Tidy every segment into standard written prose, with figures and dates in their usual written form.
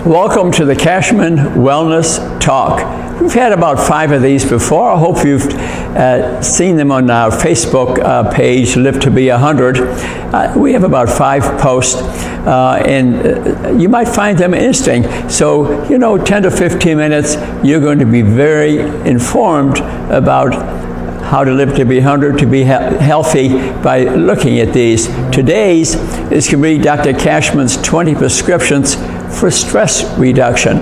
Welcome to the Kachmann Wellness Talk. We've had about 5 of these before. I hope you've seen them on our Facebook page, Live to Be 100. We have about 5 posts, and you might find them interesting. So, 10 to 15 minutes, you're going to be very informed about how to live to be 100, to be healthy by looking at these. Today's is going to be Dr. Kachmann's 20 prescriptions for stress reduction.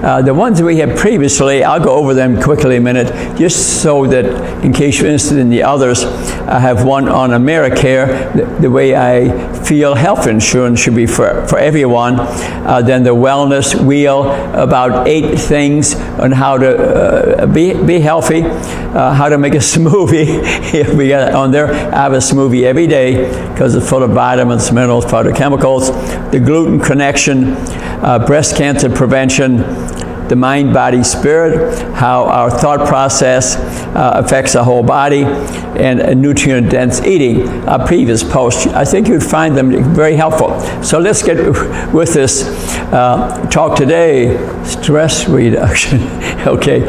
The ones we had previously, I'll go over them quickly in a minute, just so that in case you're interested in the others, I have one on AmeriCare, the way I feel health insurance should be for everyone. Then the wellness wheel, about 8 things on how to be healthy, how to make a smoothie. We got on there. I have a smoothie every day because it's full of vitamins, minerals, phytochemicals. The gluten connection, breast cancer prevention, the mind, body, spirit, how our thought process affects our whole body, and nutrient-dense eating. Our previous post, I think you'd find them very helpful. So let's get with this talk today, stress reduction. Okay,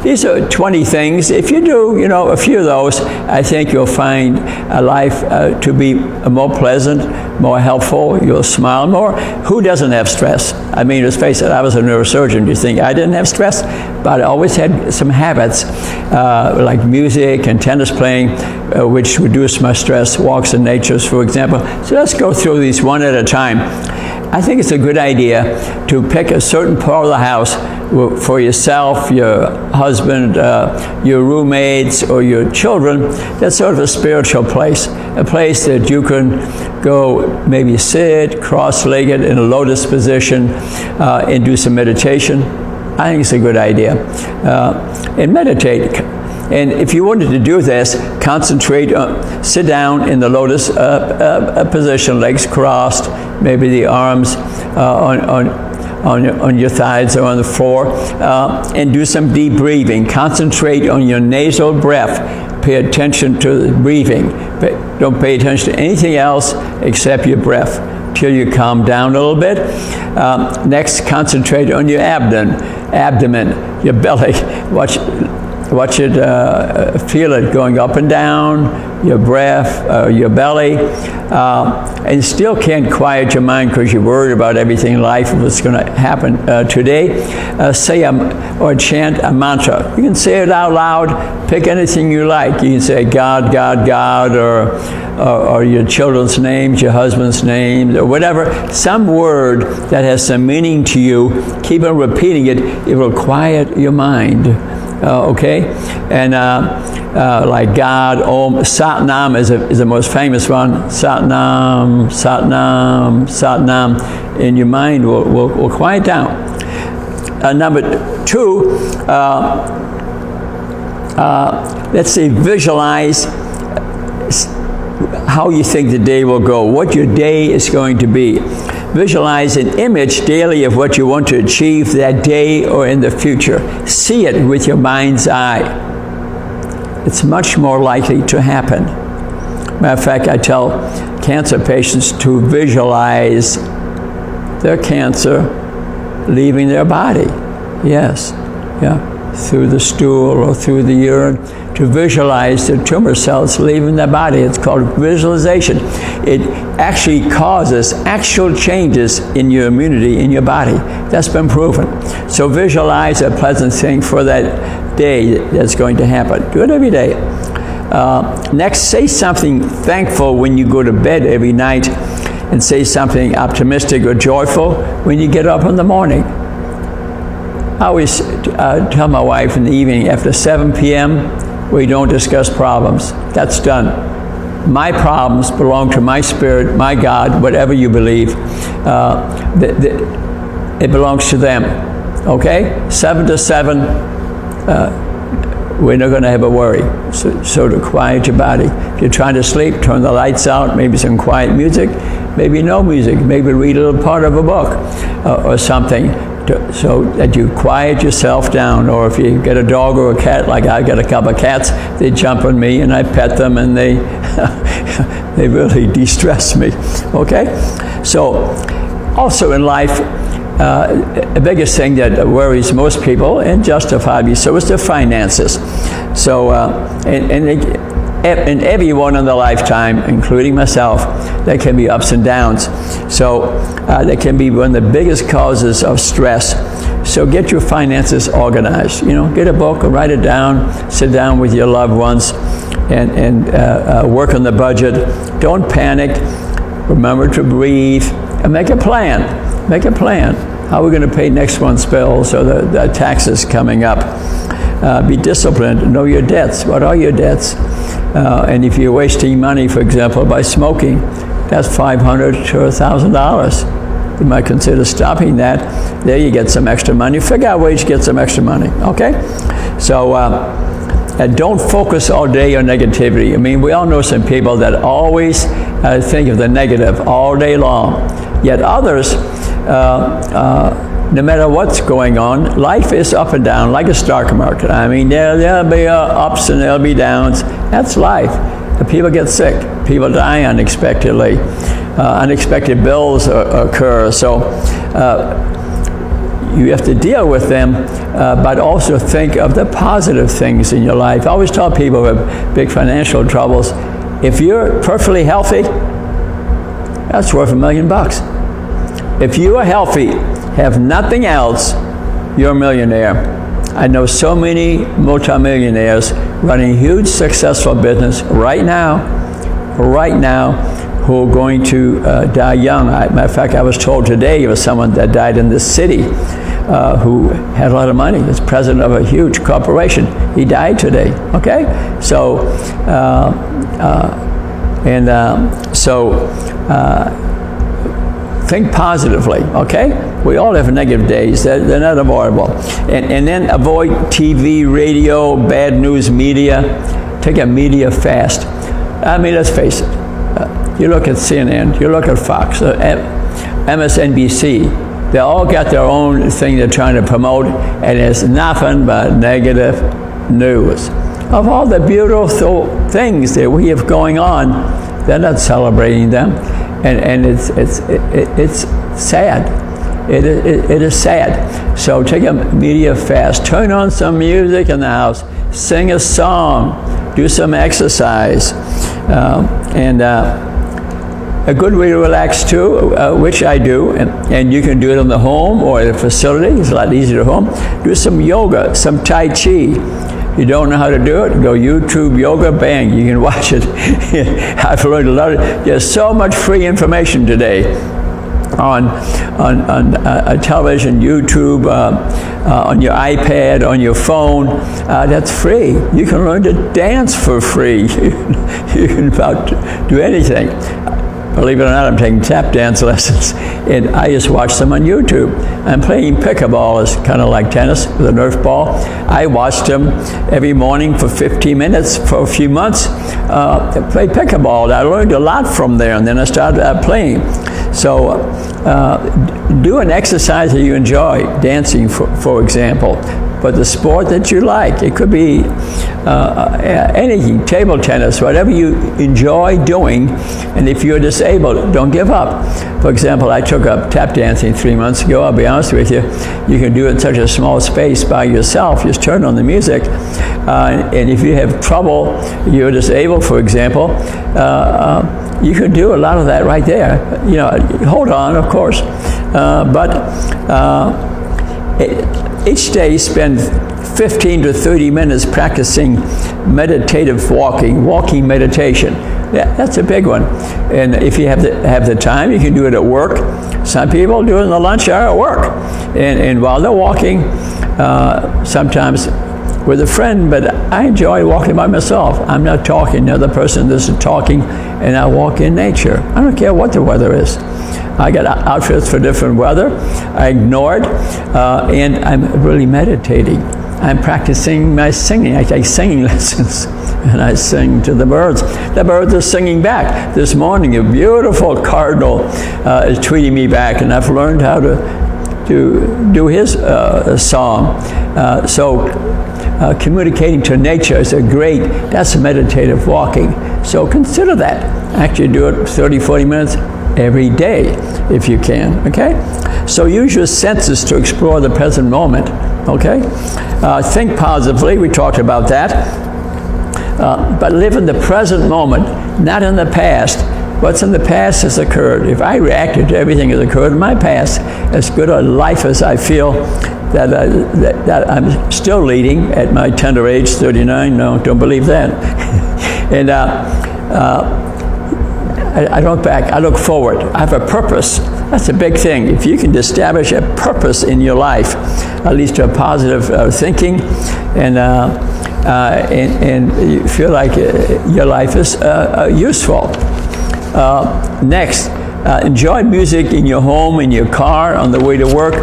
these are 20 things. If you do, a few of those, I think you'll find a life to be more pleasant, more helpful. You'll smile more. Who doesn't have stress? I mean, let's face it, I was a neurosurgeon. Do you think I didn't have stress? But I always had some habits, like music and tennis playing, which reduced my stress, walks in nature, for example. So let's go through these one at a time. I think it's a good idea to pick a certain part of the house for yourself, your husband, your roommates, or your children. That's sort of a spiritual place, a place that you can go maybe sit cross-legged in a lotus position and do some meditation. I think it's a good idea. And meditate. And if you wanted to do this, concentrate, sit down in the lotus position, legs crossed, maybe the arms on your thighs or on the floor, and do some deep breathing. Concentrate on your nasal breath. Pay attention to the breathing. Don't pay attention to anything else except your breath till you calm down a little bit. Next, concentrate on your abdomen, your belly. Watch it, feel it going up and down, your breath, your belly, and still can't quiet your mind because you're worried about everything in life, what's going to happen today. Say or chant a mantra. You can say it out loud. Pick anything you like. You can say God, God, God, or your children's names, your husband's name, or whatever. Some word that has some meaning to you. Keep on repeating it. It will quiet your mind. Okay, and like God, Om, Sat Nam is the most famous one. Sat Nam, Sat Nam, Sat Nam, and your mind will quiet down. Number 2, let's say visualize how you think the day will go, what your day is going to be. Visualize an image daily of what you want to achieve that day or in the future. See it with your mind's eye. It's much more likely to happen. Matter of fact, I tell cancer patients to visualize their cancer leaving their body. Yes, yeah, through the stool or through the urine, to visualize the tumor cells leaving their body. It's called visualization. It actually causes actual changes in your immunity in your body. That's been proven. So visualize a pleasant thing for that day that's going to happen. Do it every day. Next, say something thankful when you go to bed every night, and say something optimistic or joyful when you get up in the morning. I always tell my wife in the evening after 7 p.m., we don't discuss problems. That's done. My problems belong to my spirit, my God, whatever you believe. It belongs to them. Okay? 7 to 7, we're not going to have a worry. So to quiet your body. If you're trying to sleep, turn the lights out, maybe some quiet music, maybe no music, maybe read a little part of a book or something. So that you quiet yourself down. Or if you get a dog or a cat, like I got a couple of cats, they jump on me and I pet them, and they they really de-stress me. Okay? So also in life, the biggest thing that worries most people, and justifiably so, is the finances. So, in everyone in their lifetime, including myself, there can be ups and downs. So that can be one of the biggest causes of stress. So get your finances organized. You know, get a book or write it down, sit down with your loved ones, and work on the budget. Don't panic. Remember to breathe and make a plan. Make a plan. How are we going to pay next month's bills or the taxes coming up? Be disciplined. Know your debts. What are your debts? And if you're wasting money, for example, by smoking, that's $500 to $1,000. You might consider stopping that. There you get some extra money. Figure out ways to get some extra money, okay? So don't focus all day on negativity. I mean, we all know some people that always think of the negative all day long. Yet others, no matter what's going on, life is up and down like a stock market. I mean, there'll be ups and there'll be downs. That's life. People get sick. People die unexpectedly. Unexpected bills occur. So you have to deal with them, but also think of the positive things in your life. I always tell people who have big financial troubles, if you're perfectly healthy, that's worth $1 million. If you are healthy, have nothing else, you're a millionaire. I know so many multimillionaires running huge successful business right now, who are going to die young. Matter of fact, I was told today of someone that died in this city who had a lot of money. He's president of a huge corporation. He died today, okay? So, think positively, okay? We all have negative days. They're not avoidable. And then avoid TV, radio, bad news media. Take a media fast. I mean, let's face it. You look at CNN, you look at Fox, MSNBC. They all got their own thing they're trying to promote, and it's nothing but negative news. Of all the beautiful things that we have going on, they're not celebrating them. And it's sad. It is sad. So take a media fast. Turn on some music in the house. Sing a song. Do some exercise. A good way to relax too, which I do, and you can do it in the home or at a facility. It's a lot easier at home. Do some yoga, some Tai Chi. You don't know how to do it? Go YouTube yoga, bang, you can watch it. I've learned a lot. There's so much free information today on television, YouTube, on your iPad, on your phone. That's free. You can learn to dance for free. You can about do anything. Believe it or not, I'm taking tap dance lessons, and I just watch them on YouTube. I'm playing pickleball. It's kind of like tennis with a Nerf ball. I watched them every morning for 15 minutes for a few months. Play pickleball. I learned a lot from there, and then I started playing. So do an exercise that you enjoy, dancing, for example. But the sport that you like, it could be anything, table tennis, whatever you enjoy doing. And if you're disabled, don't give up. For example, I took up tap dancing 3 months ago. I'll be honest with you. You can do it in such a small space by yourself. Just turn on the music. And if you have trouble, you're disabled, for example, you can do a lot of that right there. You know, hold on, of course. Each day spend 15 to 30 minutes practicing meditative walking meditation. Yeah, that's a big one. And if you have the time, you can do it at work. Some people do it in the lunch hour at work. And while they're walking, sometimes with a friend, but I enjoy walking by myself. I'm not talking. The other person isn't talking, and I walk in nature. I don't care what the weather is. I got outfits for different weather. I ignore it, and I'm really meditating. I'm practicing my singing. I take singing lessons, and I sing to the birds. The birds are singing back. This morning, a beautiful cardinal is tweeting me back, and I've learned how to do his song. Communicating to nature is that's meditative walking. So consider that. Actually do it 30, 40 minutes. every day if you can, okay? So use your senses to explore the present moment, okay? Think positively, we talked about that. But live in the present moment, not in the past. What's in the past has occurred. If I reacted to everything that occurred in my past, as good a life as I feel that I'm still leading at my tender age, 39, no, don't believe that. And I look back, I look forward. I have a purpose. That's a big thing. If you can establish a purpose in your life, at least a positive thinking, and you feel like your life is useful. Next, enjoy music in your home, in your car, on the way to work.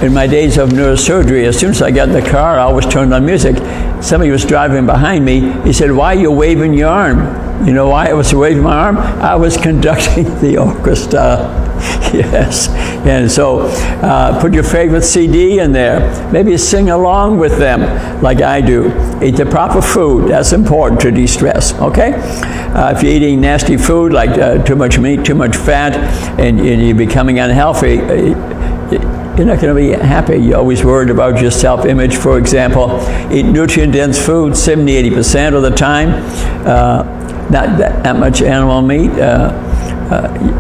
In my days of neurosurgery, as soon as I got in the car, I always turned on music. Somebody was driving behind me. He said, "Why are you waving your arm?" You know why I was waving my arm? I was conducting the orchestra. Yes. And so put your favorite CD in there. Maybe sing along with them like I do. Eat the proper food. That's important to de-stress, okay? If you're eating nasty food like too much meat, too much fat, and you're becoming unhealthy, you're not going to be happy. You're always worried about your self-image, for example. Eat nutrient-dense food 70–80% of the time. Not that much animal meat.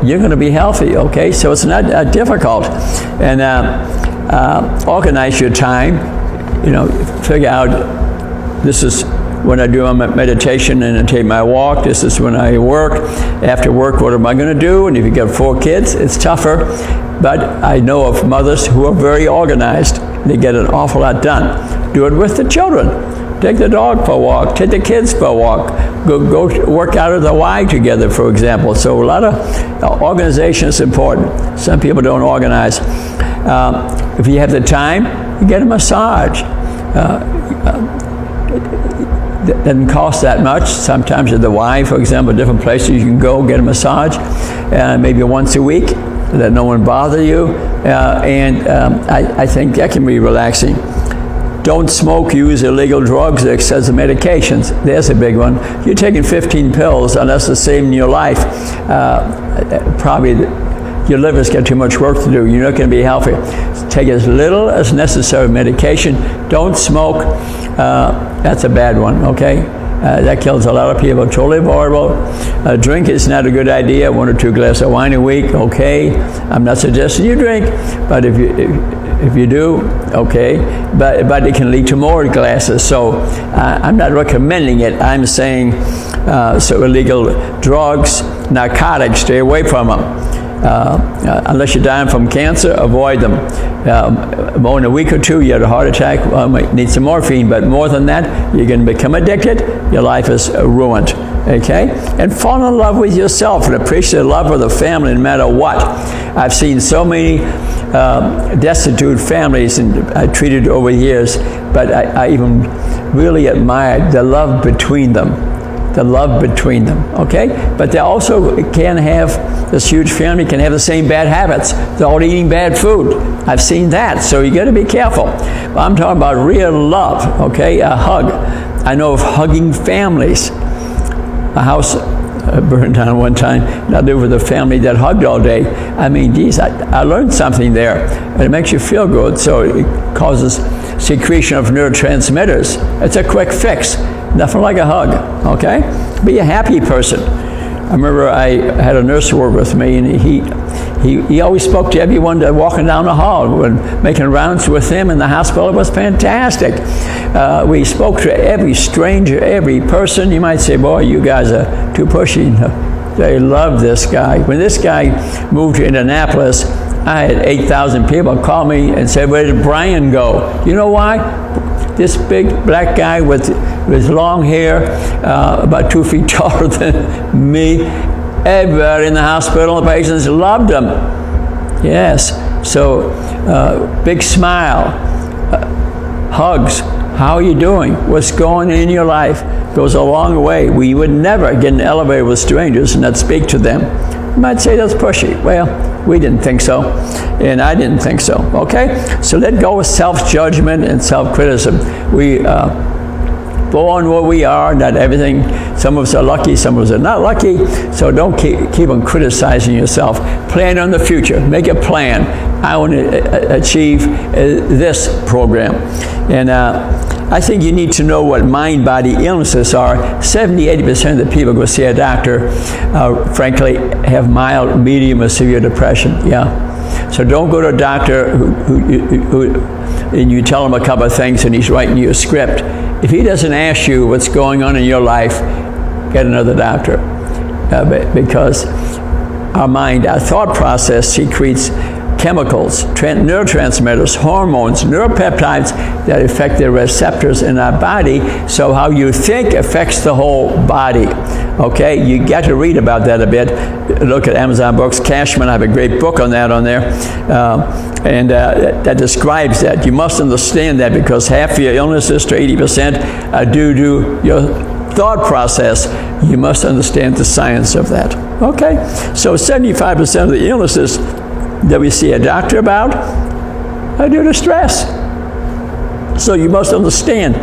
You're going to be healthy, okay? So it's not difficult. And organize your time. You know, figure out this is when I do my meditation and I take my walk. This is when I work. After work, what am I going to do? And if you got 4 kids, it's tougher. But I know of mothers who are very organized. They get an awful lot done. Do it with the children. Take the dog for a walk. Take the kids for a walk. Go work out of the Y together, for example. So a lot of organization is important. Some people don't organize. If you have the time, you get a massage. It doesn't cost that much. Sometimes at the Y, for example, different places you can go get a massage, maybe once a week. Let no one bother you. I think that can be relaxing. Don't smoke, use illegal drugs, or excessive medications. There's a big one. You're taking 15 pills, unless it's saving your life. Probably your liver's got too much work to do. You're not going to be healthy. Take as little as necessary medication. Don't smoke. That's a bad one, okay? That kills a lot of people. Totally avoidable. Drink is not a good idea. 1 or 2 glasses of wine a week, okay? I'm not suggesting you drink, but if you do, okay, but it can lead to more glasses. So I'm not recommending it. I'm saying so illegal drugs, narcotics, stay away from them. Unless you're dying from cancer, avoid them. More in a week or 2, you had a heart attack, well, might need some morphine, but more than that, you're going to become addicted. Your life is ruined, okay? And fall in love with yourself and appreciate the love of the family no matter what. I've seen so many destitute families and I treated over years, but I even really admired the love between them. The love between them, okay? But they also can have, this huge family can have the same bad habits. They're all eating bad food. I've seen that, so you got to be careful. I'm talking about real love, okay? A hug. I know of hugging families. A house burned down one time, and I lived with a family that hugged all day. I mean, geez, I learned something there, and it makes you feel good, so it causes secretion of neurotransmitters. It's a quick fix. Nothing like a hug, okay? Be a happy person. I remember I had a nurse work with me, and he always spoke to everyone that walking down the hall, and making rounds with him in the hospital. It was fantastic. We spoke to every stranger, every person. You might say, boy, you guys are too pushy. They love this guy. When this guy moved to Indianapolis, I had 8,000 people call me and say, where did Brian go? You know why? This big black guy with long hair, about 2 feet taller than me. Everybody in the hospital, the patients loved him. Yes. So, big smile, hugs. How are you doing? What's going on in your life? Goes a long way. We would never get in an elevator with strangers and not speak to them. You might say that's pushy. Well, we didn't think so, and I didn't think so, okay? So let go of self-judgment and self-criticism. born where we are, not everything. Some of us are lucky, some of us are not lucky. So don't keep on criticizing yourself. Plan on the future. Make a plan. I want to achieve this program. And I think you need to know what mind-body illnesses are. 70–80% of the people go see a doctor, frankly, have mild, medium, or severe depression. Yeah. So don't go to a doctor and you tell him a couple of things and he's writing you a script. If he doesn't ask you what's going on in your life, get another doctor. Because our mind, our thought process secretes chemicals, neurotransmitters, hormones, neuropeptides that affect the receptors in our body. So how you think affects the whole body. Okay, you got to read about that a bit. Look at Amazon books. Kachmann, I have a great book on that on there. That describes that. You must understand that because half of your illnesses to 80% are due to your thought process. You must understand the science of that. Okay, so 75% of the illnesses that we see a doctor about are due to stress. So you must understand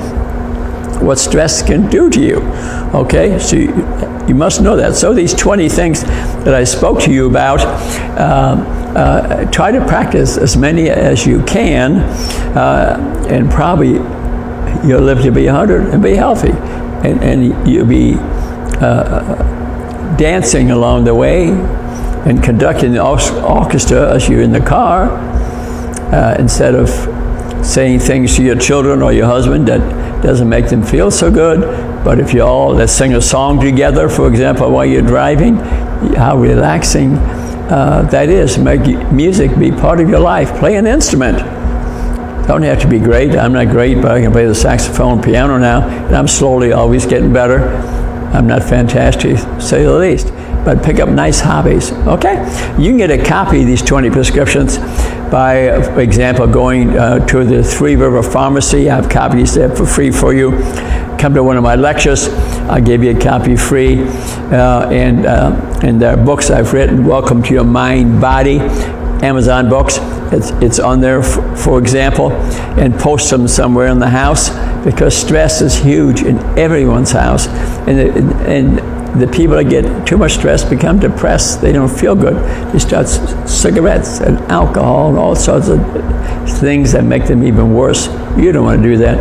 what stress can do to you. Okay, so you must know that. So these 20 things that I spoke to you about, try to practice as many as you can, and probably you'll live to be 100 and be healthy, and you'll be dancing along the way and conducting the orchestra as you're in the car, instead of saying things to your children or your husband that doesn't make them feel so good. But if you all, let's sing a song together, for example, while you're driving, how relaxing that is. Make music be part of your life. Play an instrument. Don't have to be great. I'm not great, but I can play the saxophone, piano now, and I'm slowly always getting better. I'm not fantastic, to say the least, but pick up nice hobbies. Okay, you can get a copy of these 20 prescriptions by, for example, going to the Three River Pharmacy. I have copies there for free for you. Come to one of my lectures, I'll give you a copy free. And there are books I've written. Welcome to Your Mind Body, Amazon books. It's on there, for example, and post them somewhere in the house, because stress is huge in everyone's house. And the people that get too much stress become depressed. They don't feel good. They start cigarettes and alcohol and all sorts of things that make them even worse. You don't want to do that.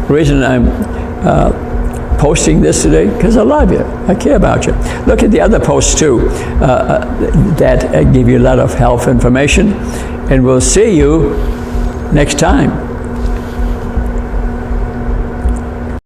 The reason I'm posting this today, because I love you. I care about you. Look at the other posts too, that give you a lot of health information. And we'll see you next time.